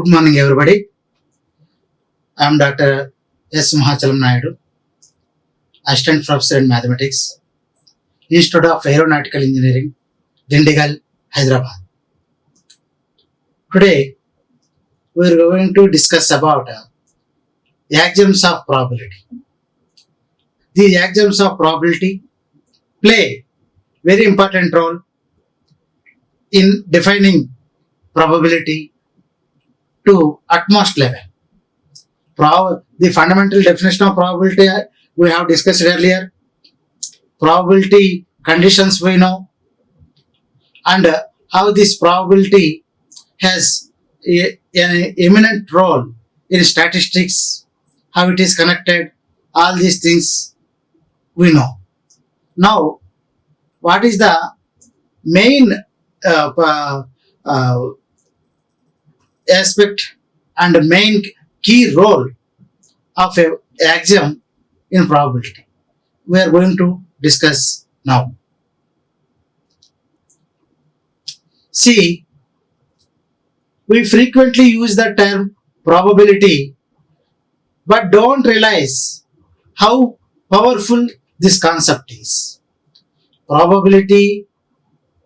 morning, everybody. I am Dr. Simhachalam Naidu, Assistant Professor in Mathematics, Institute of Aeronautical Engineering, Dundigal, Hyderabad. Today, we are going to discuss about axioms of probability. These axioms of probability play very important role in defining probability to utmost level. The fundamental definition of probability we have discussed earlier. Probability conditions we know, and how this probability has an eminent role in statistics, how it is connected, all these things we know. Now, what is the main aspect and main key role of an axiom in probability? We are going to discuss now. See, we frequently use the term probability but don't realize how powerful this concept is. Probability,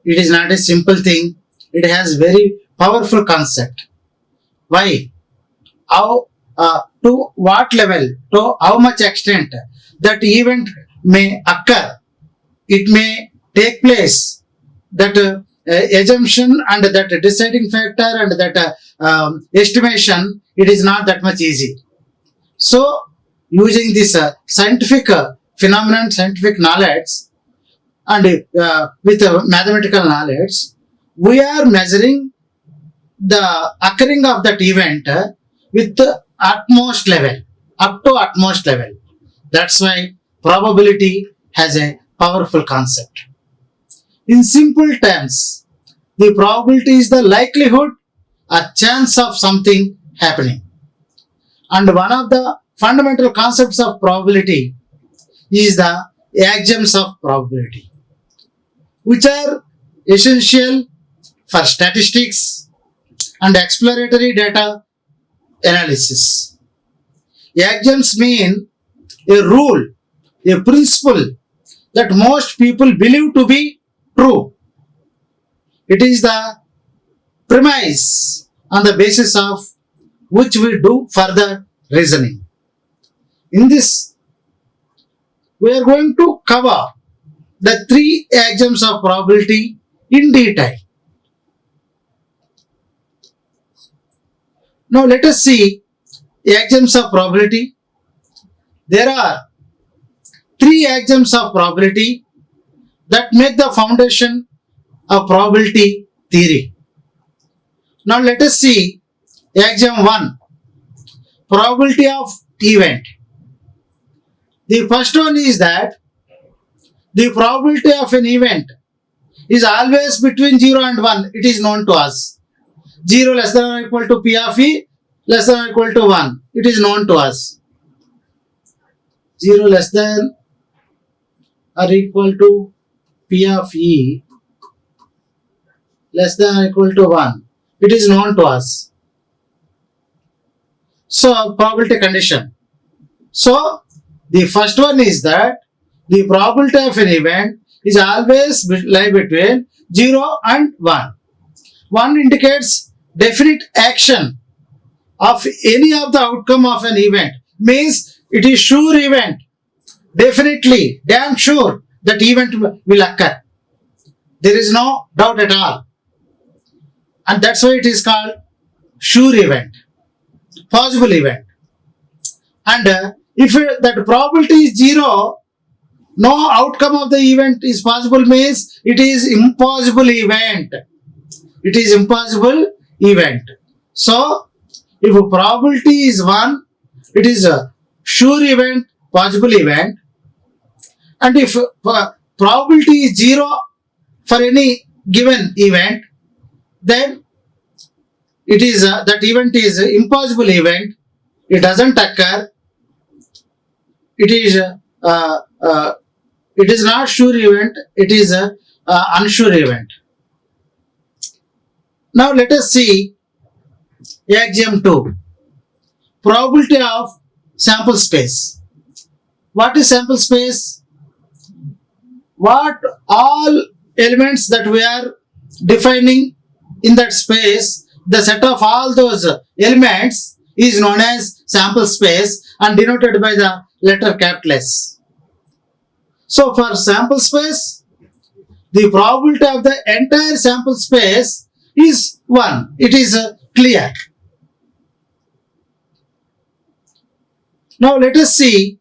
it is not a simple thing. It has very powerful concept. Why? How? To what level? To how much extent that event may occur? It may take place. That assumption and that deciding factor and that estimation, it is not that much easy. So, using this scientific phenomenon, scientific knowledge, and with mathematical knowledge, we are measuring the occurring of that event with the utmost level, up to utmost level. That's why probability has a powerful concept. In simple terms, the probability is the likelihood or chance of something happening. And one of the fundamental concepts of probability is the axioms of probability, which are essential for statistics and exploratory data analysis. Axioms mean a rule, a principle that most people believe to be true. It is the premise on the basis of which we do further reasoning. In this, we are going to cover the three axioms of probability in detail. Now let us see axioms of probability. There are three axioms of probability that make the foundation of probability theory. Now let us see axiom 1, probability of event. The first one is that the probability of an event is always between 0 and 1. It is known to us. 0 less than or equal to P of E, less than or equal to 1. It is known to us. 0 less than or equal to P of E, less than or equal to 1. It is known to us. So, probability condition. So, the first one is that the probability of an event is always lie between 0 and 1. 1 indicates definite action of any of the outcome of an event. Means it is sure event. Definitely, damn sure that event will occur. There is no doubt at all. And that's why it is called sure event, possible event. And if that probability is 0, no outcome of the event is possible, means it is impossible event. It is impossible event. So, if a probability is 1, it is a sure event, possible event. And if probability is 0 for any given event, then it is that event is impossible event. It doesn't occur. It is not sure event. It is a unsure event. Now let us see Axiom 2. Probability of sample space. What is sample space? What all elements that we are defining in that space, the set of all those elements is known as sample space and denoted by the letter capital S. So for sample space, the probability of the entire sample space is 1. It is clear. Now let us see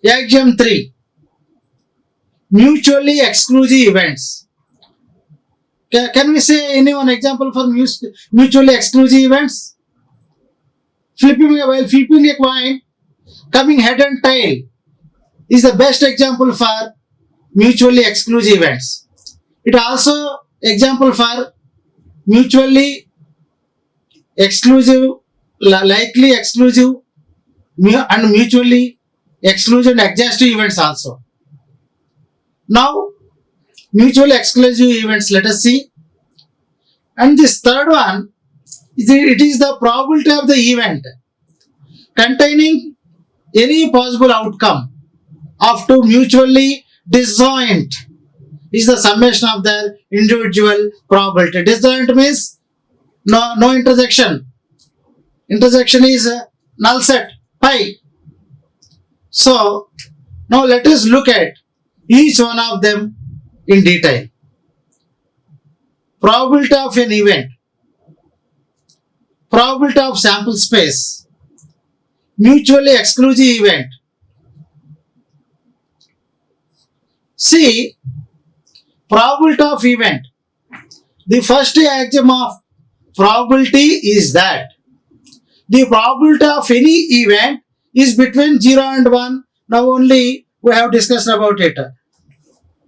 Axiom 3. Mutually exclusive events. Can we say any one example for mutually exclusive events? While flipping a coin, coming head and tail is the best example for mutually exclusive events. It also example for mutually exclusive, likely exclusive, and mutually exclusive and exhaustive events also. Now, mutually exclusive events, let us see. And this third one, it is the probability of the event containing any possible outcome of two mutually disjoint is the summation of their individual probability. Disjoint means no intersection. Intersection is null set pi. So now let us look at each one of them in detail. Probability of an event, probability of sample space, mutually exclusive event. See, probability of event. The first axiom of probability is that the probability of any event is between 0 and 1. Now only we have discussed about it.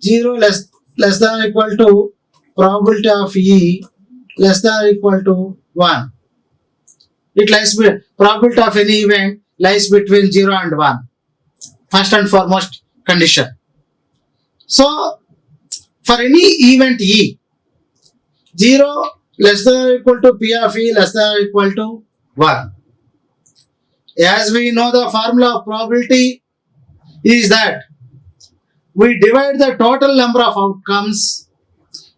0 less than or equal to probability of E less than or equal to 1. It lies probability of any event lies between 0 and 1. First and foremost condition. So for any event E, 0 less than or equal to P of E less than or equal to 1. As we know, the formula of probability is that we divide the total number of outcomes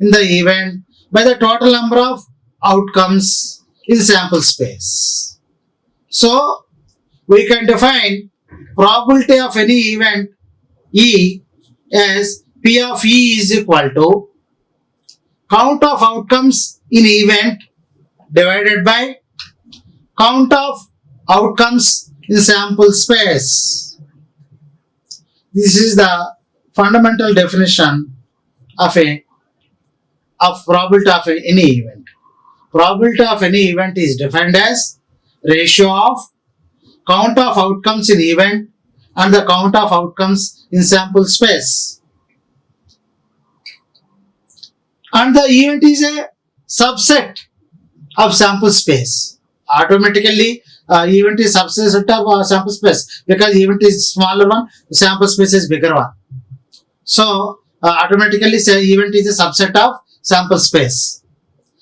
in the event by the total number of outcomes in sample space. So we can define probability of any event E as P of E is equal to count of outcomes in event divided by count of outcomes in sample space. This is the fundamental definition of probability of any event. Probability of any event is defined as ratio of count of outcomes in event and the count of outcomes in sample space. And the event is a subset of sample space. Automatically, event is subset of sample space because event is smaller one, sample space is bigger one. So automatically, say event is a subset of sample space.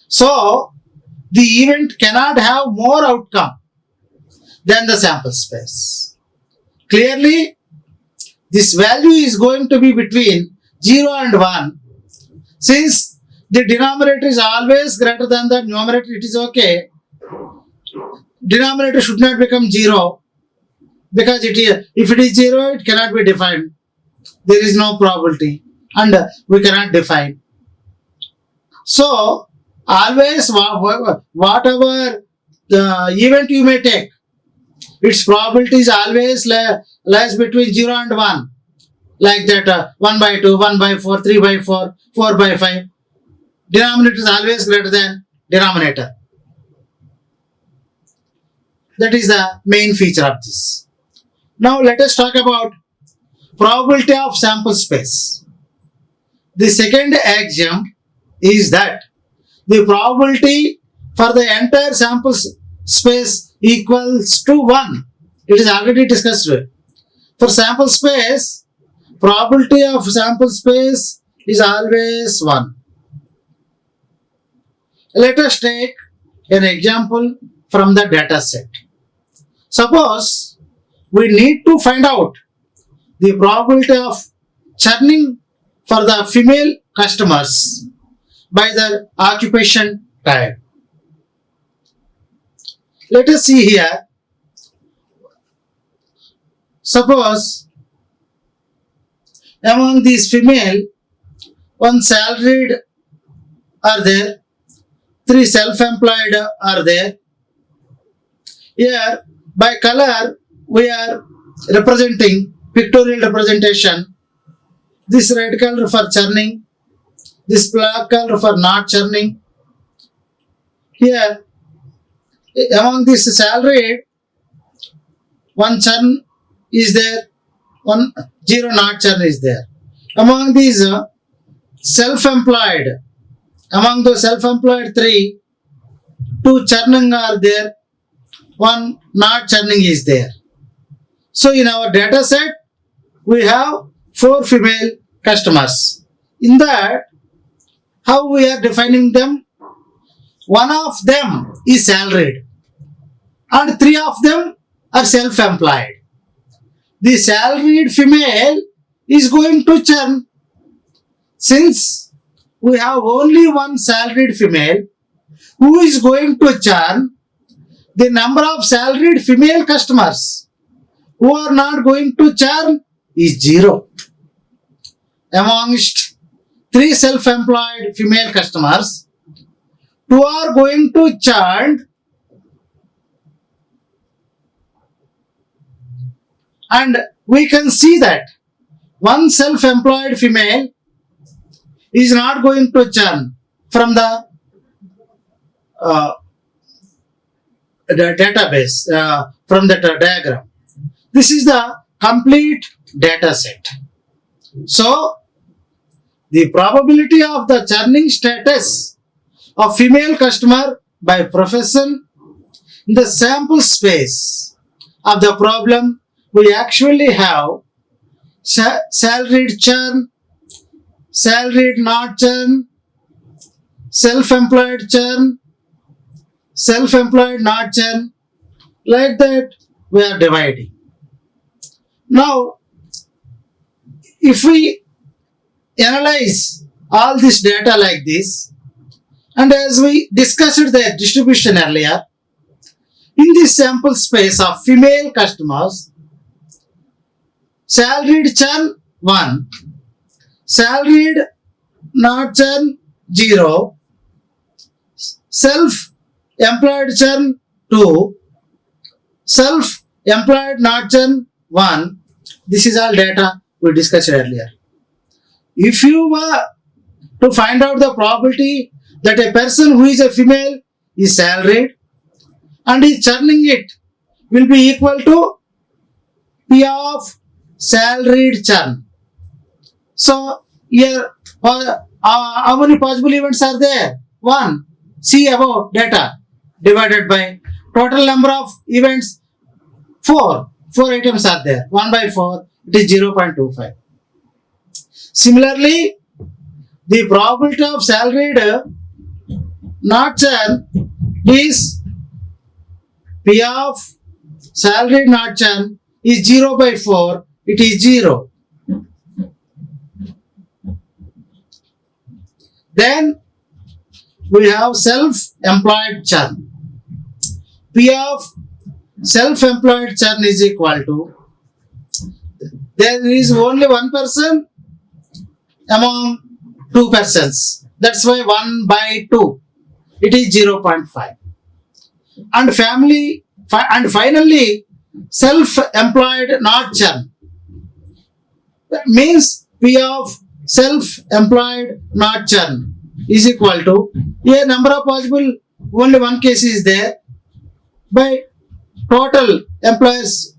So the event cannot have more outcome than the sample space. Clearly, this value is going to be between 0 and 1. Since the denominator is always greater than the numerator, it is okay. Denominator should not become 0 because if it is 0, it cannot be defined. There is no probability and we cannot define. So always whatever the event you may take, its probability is always lies between 0 and 1. Like that 1 by 2, 1 by 4, 3 by 4, 4 by 5. Denominator is always greater than denominator. That is the main feature of this. Now let us talk about probability of sample space. The second axiom is that the probability for the entire sample space equals to 1. It is already discussed. For sample space, probability of sample space is always 1. Let us take an example from the data set. Suppose we need to find out the probability of churning for the female customers by their occupation type. Let us see here. Suppose among these female, one salaried are there, 3 self-employed are there. Here by color we are representing pictorial representation. This red color for churning, this black color for not churning. Here among this salaried, one churn is there, 0 not churn is there. Among these self-employed, among the self-employed 3, 2 churning are there, 1 not churning is there. So in our data set, we have 4 female customers. In that, how we are defining them? One of them is salaried and 3 of them are self-employed. The salaried female is going to churn. Since we have only one salaried female who is going to churn, the number of salaried female customers who are not going to churn is 0. Amongst 3 self-employed female customers, 2 are going to churn and we can see that one self-employed female is not going to churn from the database, from the diagram. This is the complete data set. So, the probability of the churning status of female customer by profession in the sample space of the problem, we actually have salaried churn, salaried not churn, self-employed churn, self-employed not churn. Like that we are dividing. Now, if we analyze all this data like this, and as we discussed the distribution earlier, in this sample space of female customers, salaried churn 1, salaried not churn 0, self-employed churn 2, self-employed not churn 1. This is all data we discussed earlier. If you were to find out the probability that a person who is a female is salaried and is churning it will be equal to P of salaried churn. So here how many possible events are there? 1. See above data divided by total number of events 4. 4 items are there. 1 by 4, it is 0.25. Similarly, the probability of salaried not churn is P of salaried not churn is 0 by 4, it is 0. Then we have self-employed churn. P of self-employed churn is equal to, there is only one person among 2 persons. That's why 1 by 2, it is 0.5. And finally, self-employed not churn means P of self-employed not churn is equal to, here number of possible, only one case is there, by total employers,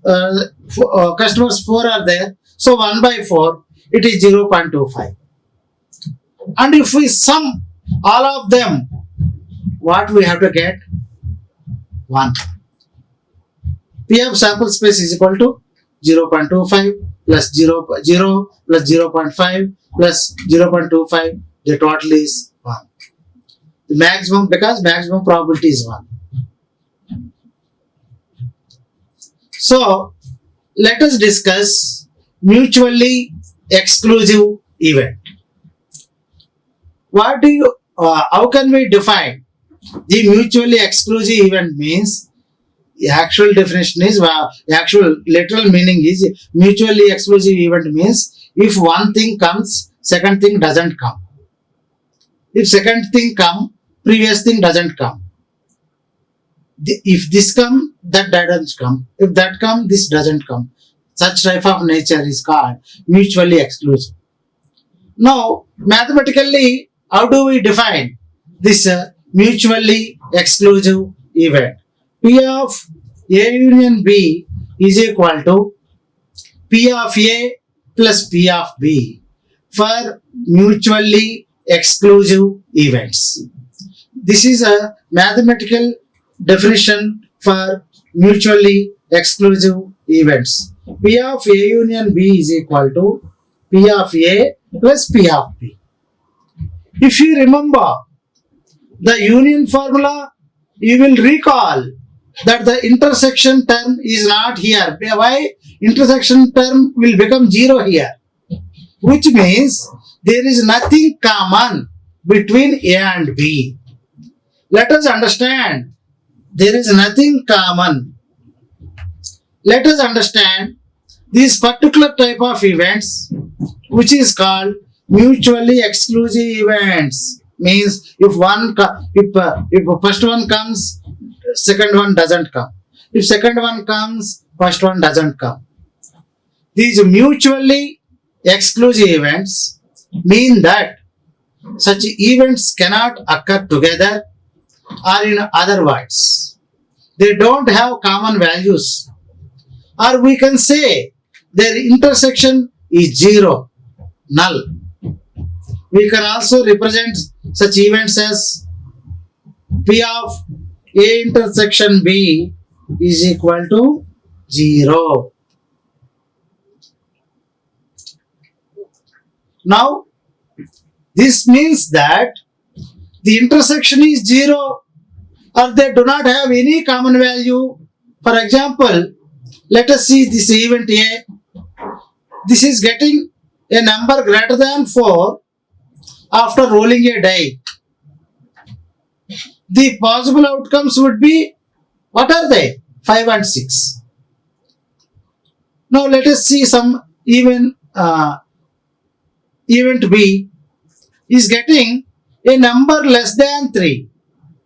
customers 4 are there, so 1 by 4, it is 0.25. And if we sum all of them, what we have to get? 1. P of sample space is equal to 0.25 plus 0 plus 0.5 plus 0.25, the total is 1. The maximum, because maximum probability is 1. So let us discuss mutually exclusive event. How can we define the mutually exclusive event? Means the actual definition is, the actual literal meaning is, mutually exclusive event means if one thing comes, second thing doesn't come. If second thing come, previous thing doesn't come. If this come, that doesn't come. If that come, this doesn't come. Such type of nature is called mutually exclusive. Now, mathematically, how do we define this mutually exclusive event? P of A union B is equal to P of A plus P of B for mutually exclusive events. This is a mathematical definition for mutually exclusive events. P of A union B is equal to P of A plus P of B. If you remember the union formula, you will recall that the intersection term is not here. Why? Intersection term will become 0 here, which means there is nothing common between A and B. Let us understand, there is nothing common. Let us understand this particular type of events, which is called mutually exclusive events. Means if first one comes, second one doesn't come. If second one comes, first one doesn't come. These mutually exclusive events mean that such events cannot occur together, or in other words, they don't have common values, or we can say their intersection is 0, null. We can also represent such events as P of A intersection B is equal to 0. Now, this means that the intersection is 0, or they do not have any common value. For example, let us see this event A. This is getting a number greater than 4 after rolling a die. The possible outcomes would be, what are they? 5 and 6. Now let us see some event B is getting a number less than 3.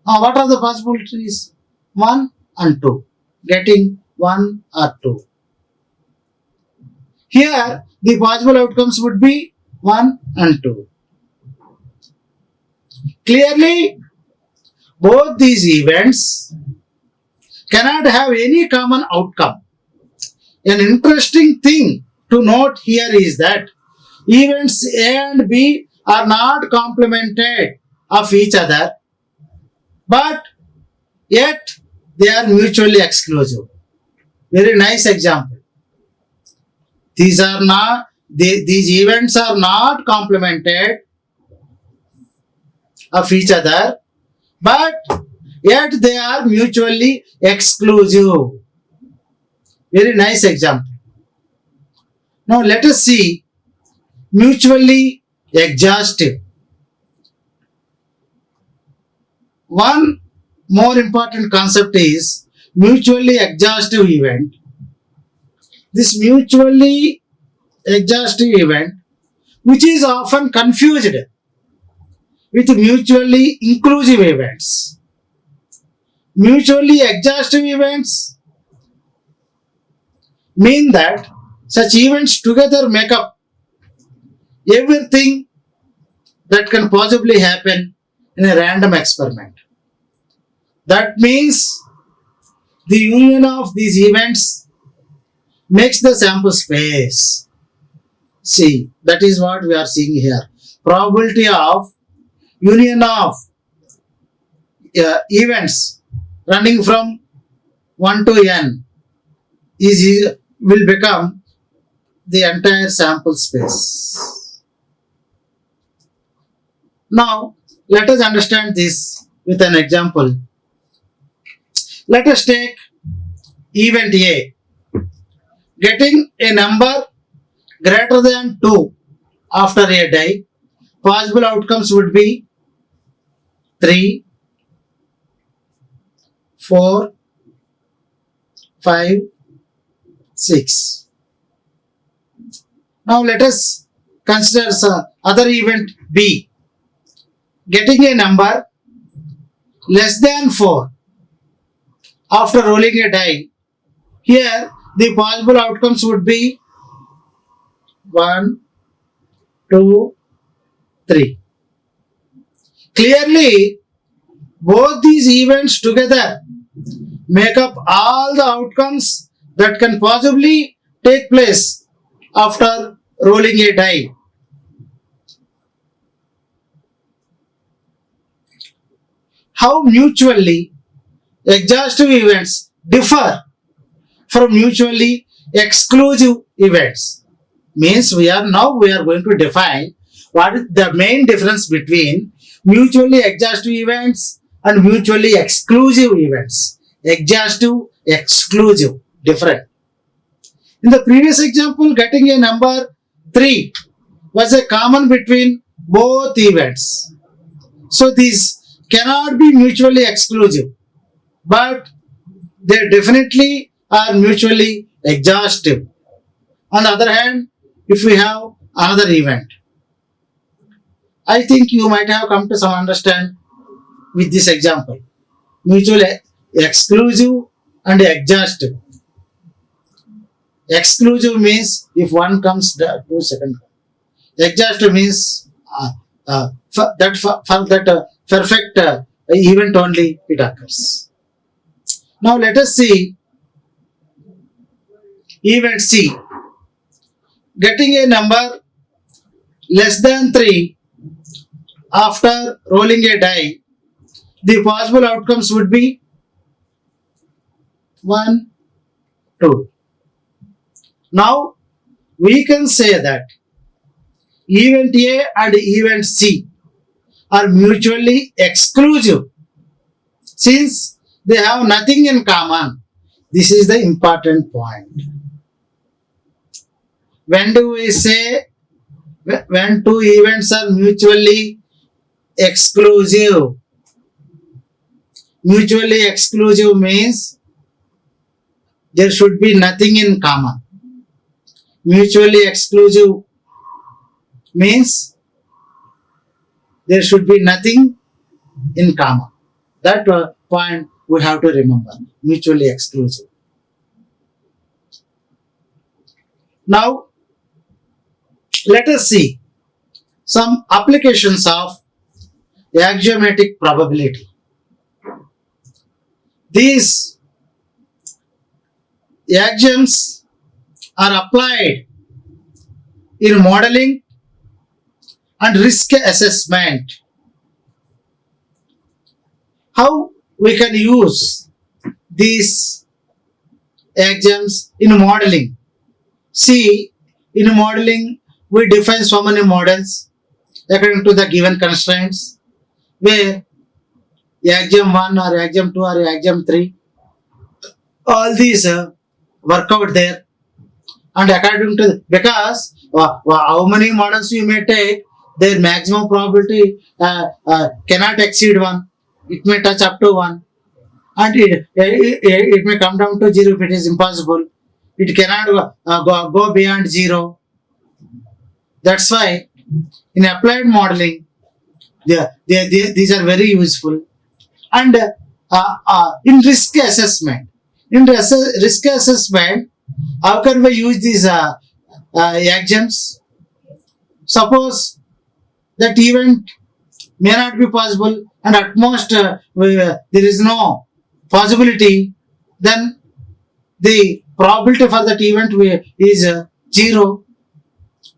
What are the possibilities? 1 and 2. Getting 1 or 2. Here the possible outcomes would be 1 and 2. Clearly, both these events cannot have any common outcome. An interesting thing to note here is that events A and B are not complemented of each other, but yet they are mutually exclusive. Very nice example. These events are not complemented of each other, but yet they are mutually exclusive. Very nice example. Now let us see mutually exhaustive. One more important concept is mutually exhaustive event. This mutually exhaustive event, which is often confused with mutually inclusive events. Mutually exhaustive events mean that such events together make up everything that can possibly happen in a random experiment. That means the union of these events makes the sample space. See, that is what we are seeing here. Probability of union of events running from 1 to n will become the entire sample space. Now, Let us understand this with an example. Let us take event A. Getting a number greater than 2 after a die, possible outcomes would be 3, 4, 5, 6. Now let us consider other event B. Getting a number less than 4 after rolling a die. Here the possible outcomes would be 1, 2, 3. Clearly, both these events together make up all the outcomes that can possibly take place after rolling a die. How mutually exhaustive events differ from mutually exclusive events means we are going to define what is the main difference between mutually exhaustive events and mutually exclusive events. Exhaustive, exclusive, different. In the previous example, getting a number 3 was a common between both events. So these cannot be mutually exclusive, but they definitely are mutually exhaustive. On the other hand, if we have another event, I think you might have come to some understand with this example. Mutually exclusive and exhaustive. Exclusive means if one comes to second. Exhaustive means for that perfect event only it occurs. Now let us see event C. Getting a number less than 3 after rolling a die, the possible outcomes would be 1, 2. Now we can say that event A and event C are mutually exclusive since they have nothing in common. This is the important point. When do we say when two events are mutually exclusive? Mutually exclusive means there should be nothing in common. Mutually exclusive means there should be nothing in common. That point we have to remember. Mutually exclusive. Now, let us see some applications of axiomatic probability. These axioms are applied in modeling and risk assessment. How we can use these axioms in modeling? See, in modeling, we define so many models according to the given constraints, where axiom 1 or axiom 2 or axiom 3, all these work out there. And according to, because how many models you may take, their maximum probability cannot exceed 1. It may touch up to 1. And it may come down to 0 if it is impossible. It cannot go beyond 0. That's why in applied modeling, these are very useful. And in risk assessment, how can we use these axioms? Suppose that event may not be possible, and at most there is no possibility, then the probability for that event is 0.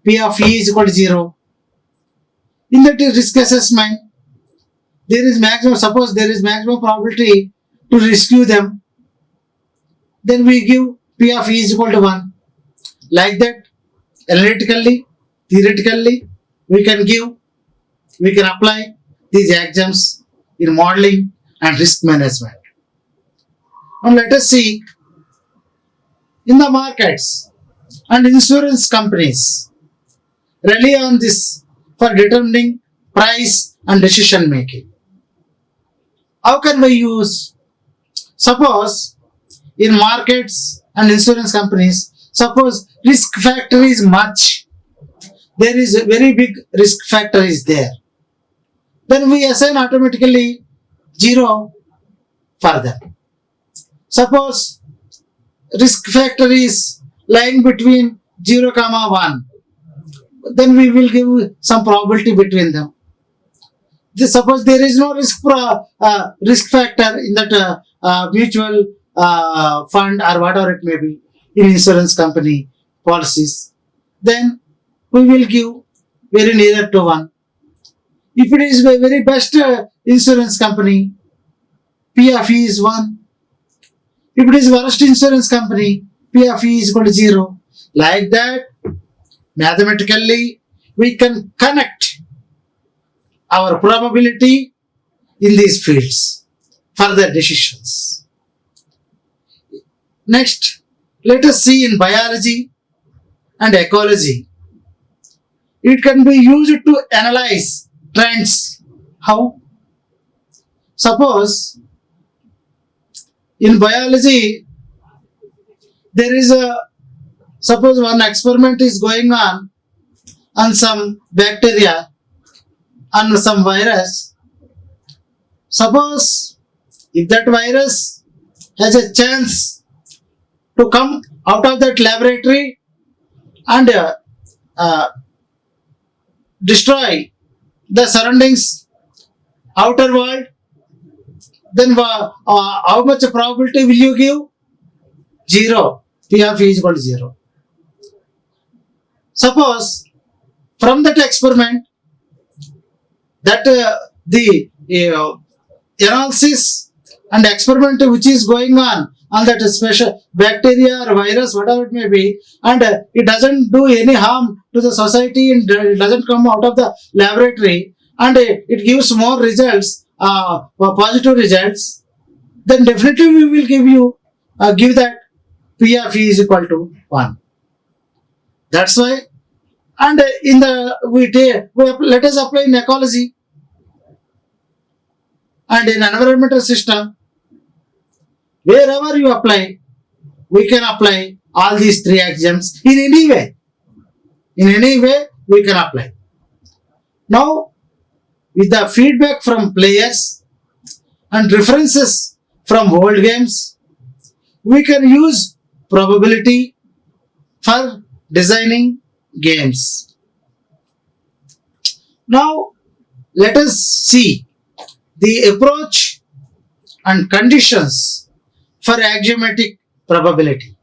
P of E is equal to 0. In that risk assessment, there is maximum, suppose there is maximum probability to rescue them, then we give P of E is equal to 1. Like that, analytically, theoretically, we can apply these axioms in modeling and risk management. Now let us see in the markets and insurance companies rely on this for determining price and decision making. How can we use? Suppose in markets and insurance companies, suppose risk factor is much, there is a very big risk factor is there, then we assign automatically 0 for them. Suppose risk factor is lying between 0, 1, then we will give some probability between them. Suppose there is no risk factor in that mutual fund or whatever it may be in insurance company policies, then we will give very near to 1. If it is the very best insurance company, P of E is 1. If it is worst insurance company, P of E is equal to 0. Like that, mathematically, we can connect our probability in these fields for the decisions. Next, let us see in biology and ecology. It can be used to analyze trends. How? Suppose in biology, there is suppose one experiment is going on some bacteria and some virus. Suppose if that virus has a chance to come out of that laboratory and destroy the surroundings, outer world, then how much probability will you give? 0. P of E is equal to 0. Suppose from that experiment that the analysis and experiment which is going on that special bacteria or virus, whatever it may be, and it doesn't do any harm to the society and it doesn't come out of the laboratory and it gives more results, positive results, then definitely we will give that P of E is equal to 1. That's why, and in the let us apply in ecology and in environmental system. Wherever you apply, we can apply all these 3 axioms in any way. In any way, we can apply. Now, with the feedback from players and references from old games, we can use probability for designing games. Now, let us see the approach and conditions for axiomatic probability.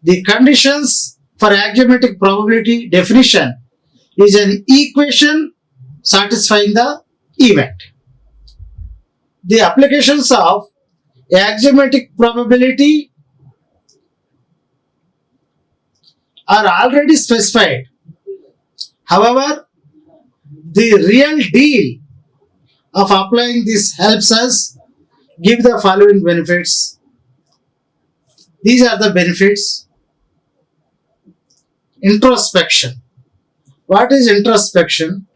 The conditions for axiomatic probability definition is an equation satisfying the event. The applications of axiomatic probability are already specified. However, the real deal of applying this helps us give the following benefits. These are the benefits. Introspection. What is introspection?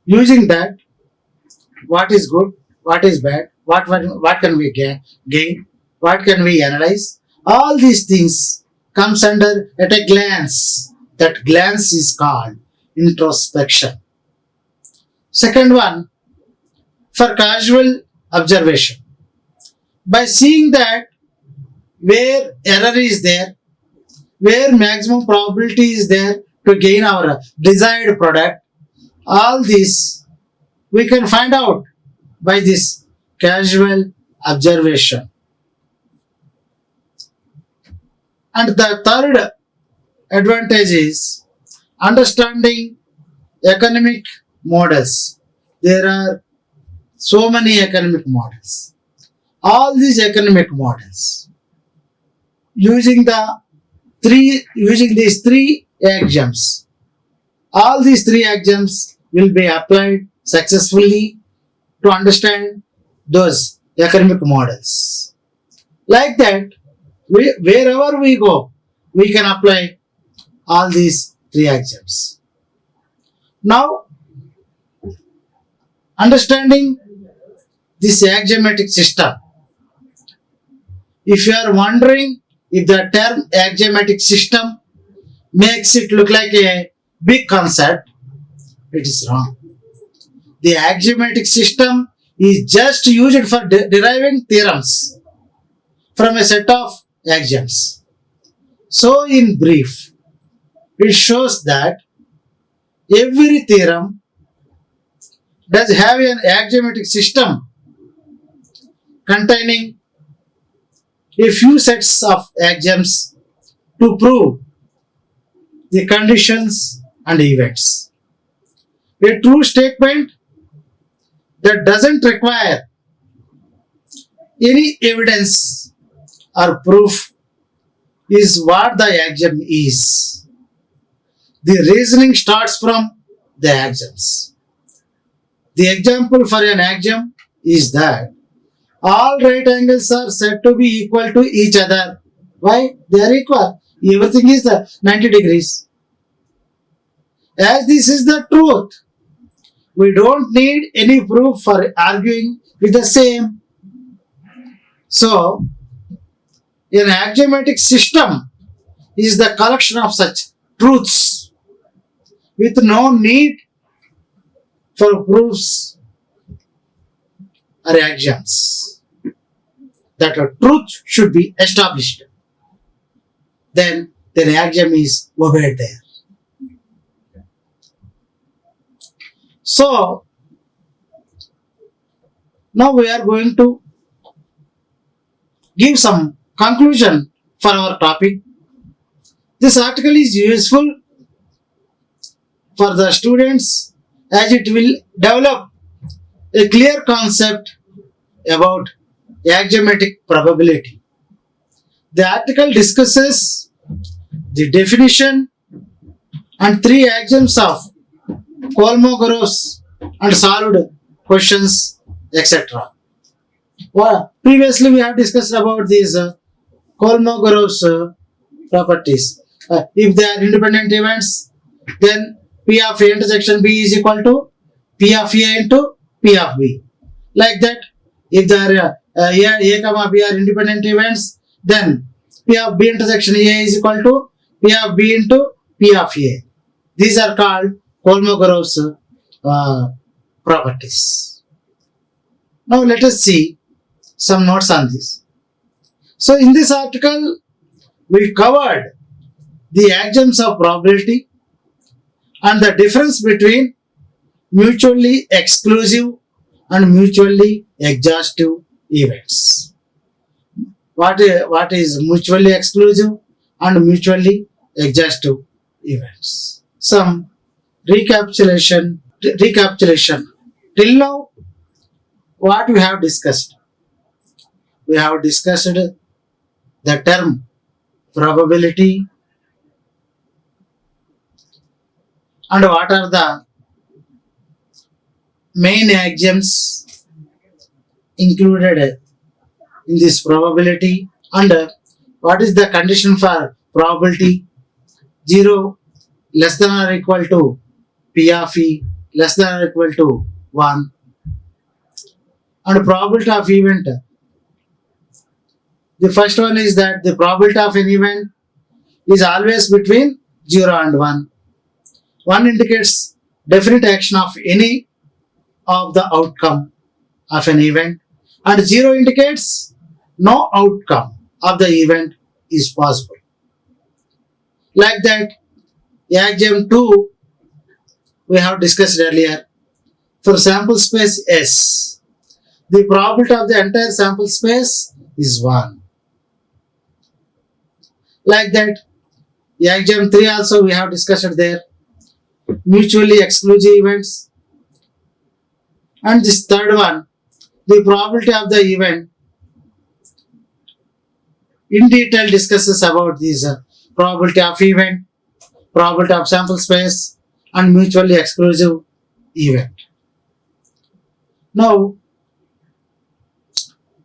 Using that, what is good, what is bad, what can we gain, what can we analyze? All these things comes under at a glance. That glance is called introspection. Second one, for casual observation. By seeing that where error is there, where maximum probability is there to gain our desired product, all this we can find out by this casual observation. And the third advantage is understanding economic models. There are so many economic models. All these economic models using these 3 axioms. All these 3 axioms will be applied successfully to understand those academic models. Like that, wherever we go, we can apply all these three axioms. Now, understanding this axiomatic system, if you are wondering if the term axiomatic system makes it look like a big concept, it is wrong. The axiomatic system is just used for deriving theorems from a set of axioms. So, in brief, it shows that every theorem does have an axiomatic system containing a few sets of axioms to prove the conditions and events. A true statement that doesn't require any evidence or proof is what the axiom is. The reasoning starts from the axioms. The example for an axiom is that all right angles are said to be equal to each other. Why? They are equal. Everything is 90 degrees. As this is the truth, we don't need any proof for arguing with the same. So, an axiomatic system is the collection of such truths with no need for proofs or axioms. That a truth should be established. Then the axiom is obeyed there. So, now we are going to give some conclusion for our topic. This article is useful for the students as it will develop a clear concept about axiomatic probability. The article discusses the definition and three axioms of Kolmogorov's and solved questions, etc. Well, previously we have discussed about these Kolmogorov's properties. If they are independent events, then P of A intersection B is equal to P of A into P of B. Like that, if they are A comma B are independent events, then P of B intersection A is equal to P of B into P of A. These are called Kolmogorov's properties. Now let us see some notes on this. So in this article, we covered the axioms of probability and the difference between mutually exclusive and mutually exhaustive events. What is mutually exclusive and mutually exhaustive events? Some recapitulation. Till now, what we have discussed? We have discussed the term probability and what are the main axioms included in this probability and what is the condition for probability 0 less than or equal to P of E less than or equal to 1 and probability of event. The first one is that the probability of an event is always between 0 and 1. 1 indicates definite action of any of the outcome of an event and 0 indicates no outcome of the event is possible. Like that, axiom 2 we have discussed earlier. For sample space S, the probability of the entire sample space is 1. Like that, axiom 3 also we have discussed there. Mutually exclusive events. And this third one, the probability of the event in detail discusses about these probability of event, probability of sample space and mutually exclusive event. Now,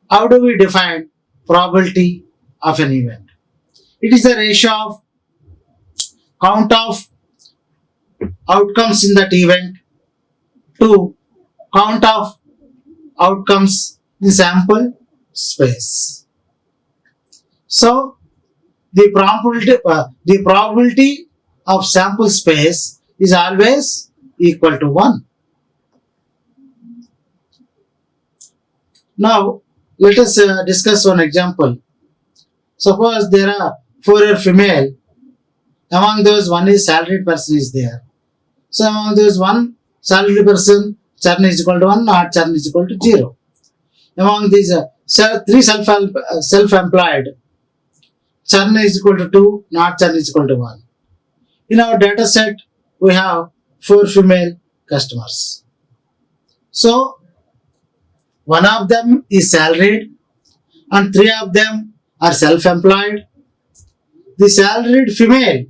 how do we define probability of an event? It is the ratio of count of outcomes in that event to count of outcomes in sample space. So, the probability of sample space is always equal to 1. Now, let us discuss one example. Suppose there are 4 are female. Among those, one is salaried person is there. So, among those, one salaried person, churn is equal to 1, not churn is equal to 0. Among these 3 self-employed, churn is equal to 2, not churn is equal to 1. In our data set, we have 4 female customers. So, one of them is salaried and 3 of them are self-employed. The salaried female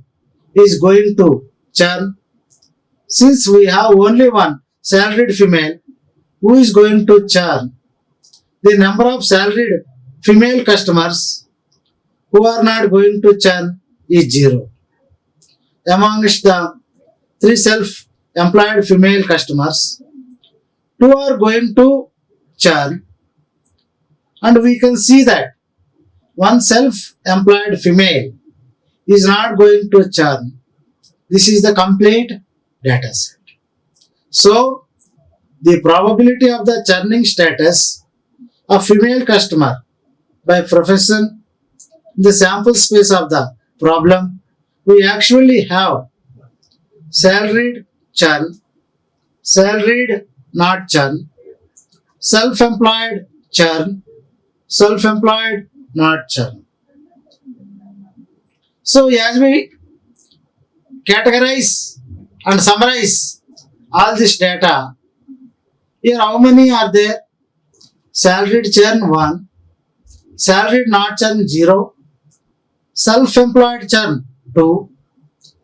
is going to churn. Since we have only one salaried female who is going to churn, the number of salaried female customers who are not going to churn is 0. Amongst the 3 self-employed female customers, 2 are going to churn, and we can see that one self-employed female is not going to churn. This is the complete data set. So, the probability of the churning status of female customer by profession in the sample space of the problem, we actually have salaried churn, salaried not churn, self-employed churn, self-employed not churn. So, as we categorize and summarize all this data, here how many are there? Salaried churn 1, salaried not churn 0, self-employed churn 2,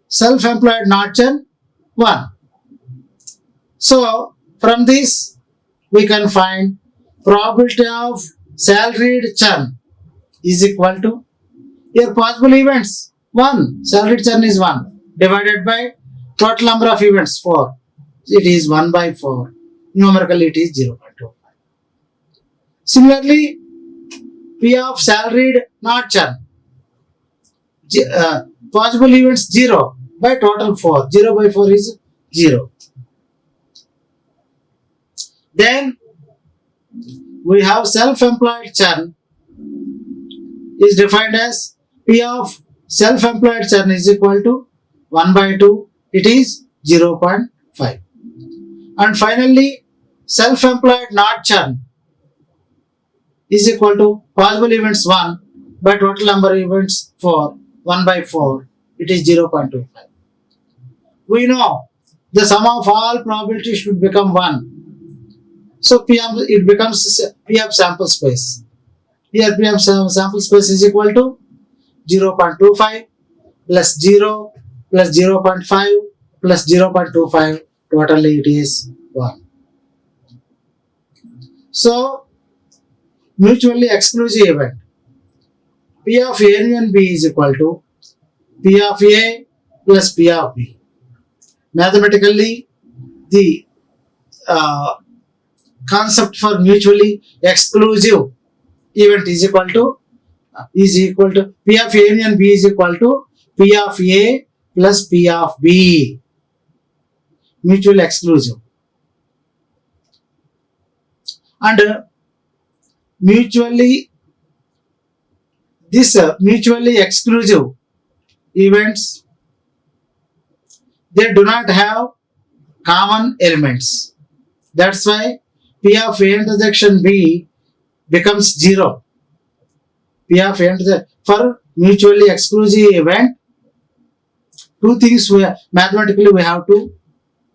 self-employed not churn 1. So, from this we can find probability of salaried churn is equal to, here possible events 1, salaried churn is 1 divided by total number of events 4, it is 1 by 4, numerically it is 0.25. Similarly, P of salaried not churn, possible events 0 by total 4, 0 by 4 is 0. Then we have self-employed churn is defined as P of self-employed churn is equal to 1 by 2, it is 0.5. And finally, self-employed not churn is equal to possible events 1 by total number of events 4, 1 by 4, it is 0.25. We know the sum of all probabilities should become 1. So it becomes P of sample space. Here P of sample space is equal to 0.25 plus 0 plus 0.5 plus 0.25, totally it is 1. So, mutually exclusive event. P of A union B is equal to P of A plus P of B. Mathematically, the concept for mutually exclusive event is equal to P of A union B is equal to P of A plus P of B. Mutually exclusive. And mutually exclusive events, they do not have common elements. That's why P of A intersection B becomes 0. P of A for mutually exclusive event, two things mathematically we have to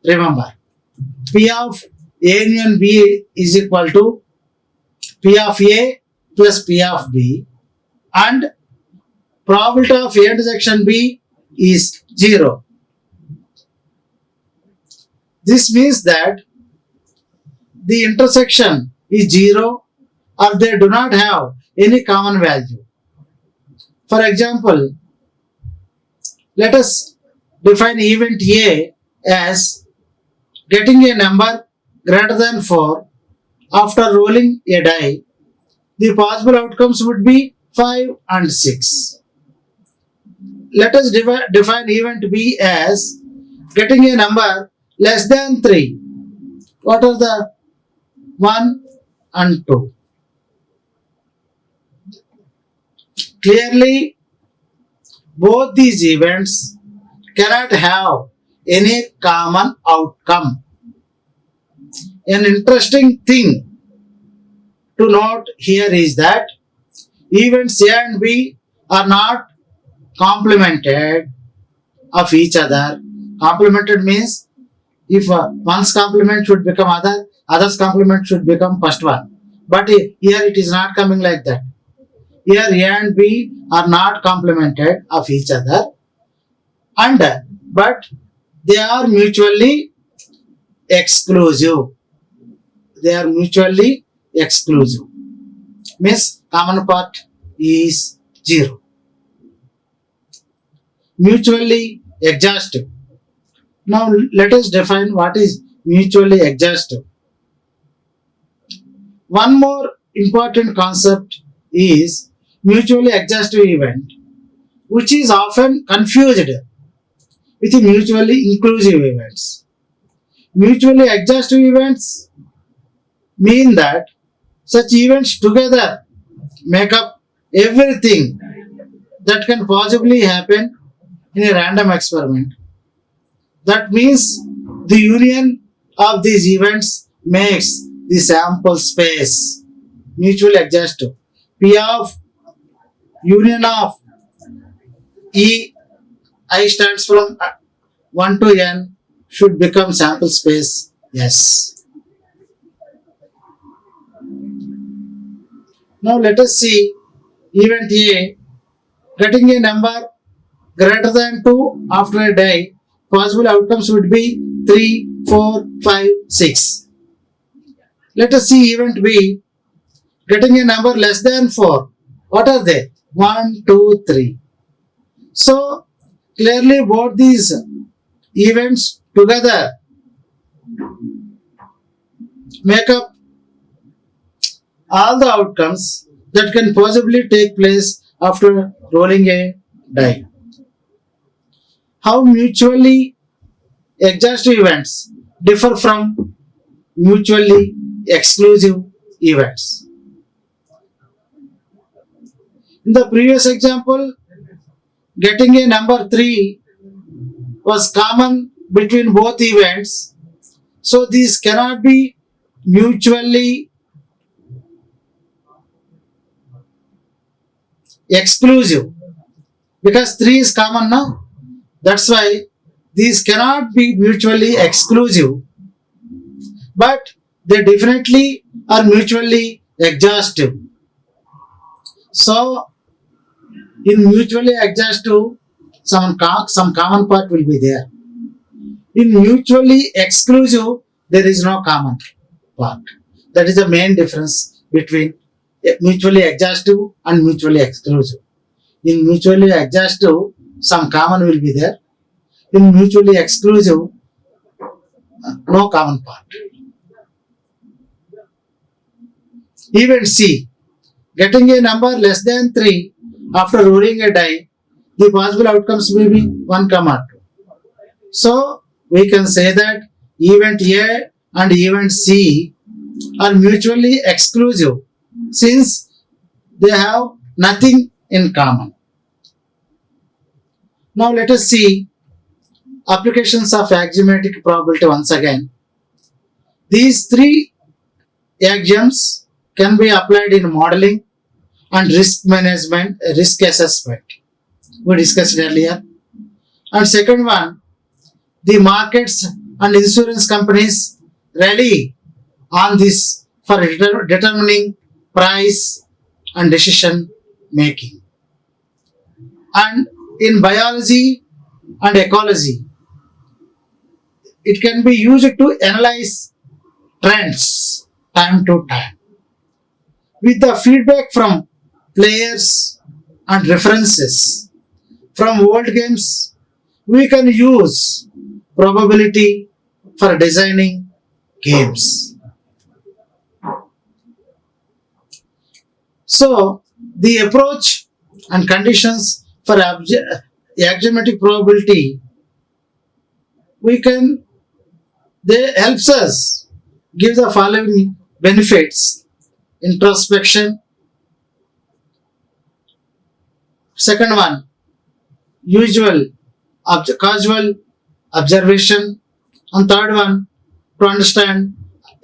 remember. P of A union B is equal to P of A plus P of B, and probability of A intersection B is 0. This means that the intersection is zero or they do not have any common value. For example, let us define event A as getting a number greater than 4 after rolling a die. The possible outcomes would be 5 and 6. Let us define event B as getting a number less than 3. What are the 1 and 2? Clearly, both these events cannot have any common outcome. An interesting thing to note here is that events A and B are not complemented of each other. Complemented means if one's complement should become other's complement should become first one. But here it is not coming like that. Here A and B are not complemented of each other, and but they are mutually exclusive. They are mutually exclusive. Means common part is 0. Mutually exhaustive. Now let us define what is mutually exhaustive. One more important concept is mutually exhaustive event, which is often confused with mutually inclusive events. Mutually exhaustive events mean that such events together make up everything that can possibly happen in a random experiment. That means the union of these events makes the sample space mutually exhaustive. P of union of E I stands from 1 to n should become sample space S. Now let us see event A getting a number greater than 2 after a die. Possible outcomes would be 3, 4, 5, 6. Let us see event B getting a number less than 4. What are they? 1, 2, 3. So clearly both these events together make up all the outcomes that can possibly take place after rolling a die. How mutually exhaustive events differ from mutually exclusive events. In the previous example, getting a number 3 was common between both events, so these cannot be mutually exclusive because 3 is common now. That's why these cannot be mutually exclusive, but they definitely are mutually exhaustive. So in mutually exhaustive, some common part will be there. In mutually exclusive, there is no common part. That is the main difference between mutually exhaustive and mutually exclusive. In mutually exhaustive, some common will be there. In mutually exclusive, no common part. Event C, getting a number less than 3 after rolling a die, the possible outcomes may be 1, 2. So we can say that event A and event C are mutually exclusive since they have nothing in common. Now let us see applications of axiomatic probability once again. These 3 axioms can be applied in modeling and risk management, risk assessment. We discussed earlier. And second one, the markets and insurance companies rely on this for determining price and decision making. And in biology and ecology, it can be used to analyze trends time to time. With the feedback from players and references from old games, we can use probability for designing games. So, the approach and conditions for axiomatic probability, we can they helps us give the following benefits: introspection. Second one, usual casual observation, and third one, to understand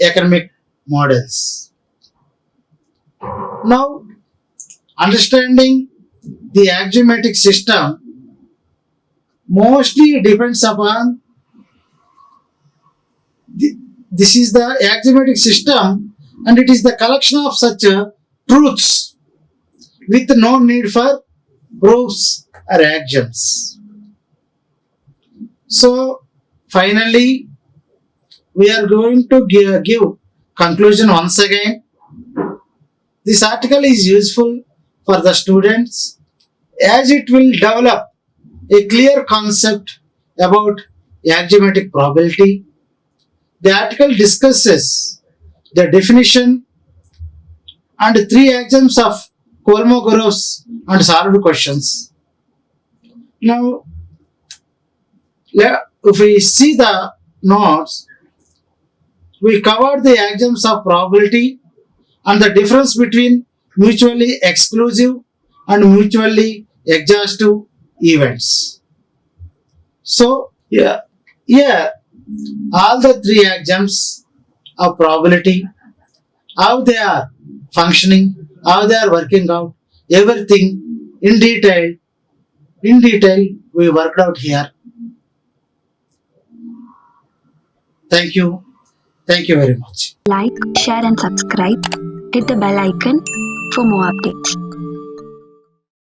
economic models. Now, understanding the axiomatic system mostly depends upon this is the axiomatic system, and it is the collection of such truths with no need for proofs or axioms. So finally, we are going to give conclusion once again. This article is useful for the students as it will develop a clear concept about axiomatic probability. The article discusses the definition and three axioms of Kolmogorov's and solved questions. Now, if we see the notes, we covered the axioms of probability and the difference between mutually exclusive and mutually exhaustive events. So, all the three axioms of probability, how they are functioning, how they are working out, everything in detail we worked out here. Thank you. Thank you very much. Like, share and subscribe. Hit the bell icon for more updates.